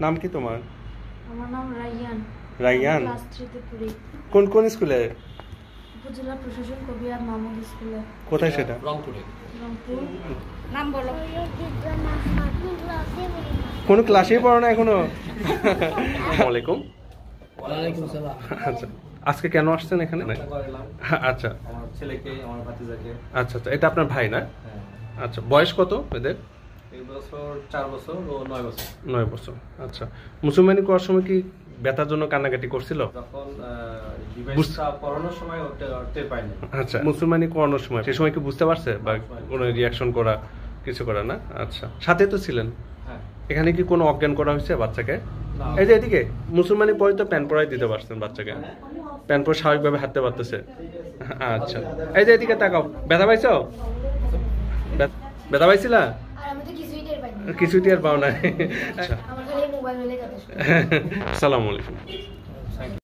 নাম কি তোমার? আমার নাম রাইয়ান। রাইয়ান, ক্লাস 3 তে পড়ি। কোন স্কুলে? উপজেলা প্রশাসন কবির মাহমুদ স্কুলে। কোথায় সেটা? রংপুরে। রংপুর। নাম বলো। কোন ক্লাসেই পড়ো না এখনো? আসসালামু আলাইকুম। ওয়ালাইকুম আসসালাম। আচ্ছা, আজকে কেন আসছেন এখানে? আচ্ছা, আমার ছেলেকে, আমার ভাতিজাকে। আচ্ছা আচ্ছা, এটা আপনার ভাই না? হ্যাঁ। আচ্ছা, বয়স কত এদের? এই বছর 4 বছর ও 9 বছর। 9 বছর। আচ্ছা, মুসলমানি করার সময় কি ব্যথার জন্য কান্নাকাটি করছিল? যখন ডিভাইসটা পড়ানোর সময় টের পাইনি। আচ্ছা, মুসলমানি করানোর সময় সেই সময় কি বুঝতে পারছে বা কোনো রিয়াকশন করা কিছু করা না? আচ্ছা, সাথে তো ছিলেন। হ্যাঁ। এখানে কি কোনো অজ্ঞান করা হয়েছে বাচ্চাকে? না। এই যে এদিকে মুসলমানি পরে তো প্যান্ট পরাই দিতে পারছেন বাচ্চাকে, প্যান্ট পরে স্বাভাবিকভাবে হাঁটতে পারতেছে। আচ্ছা, এই যে এদিকে তাকাও, ব্যথা পাইছো? ব্যথা পাইছিলা? আর আমি তো কিছুই টের পাইনি। কিছুই টের পাও না। আচ্ছা, আমার খালি মোবাইল হলে কথা শুনি। আসসালামু আলাইকুম।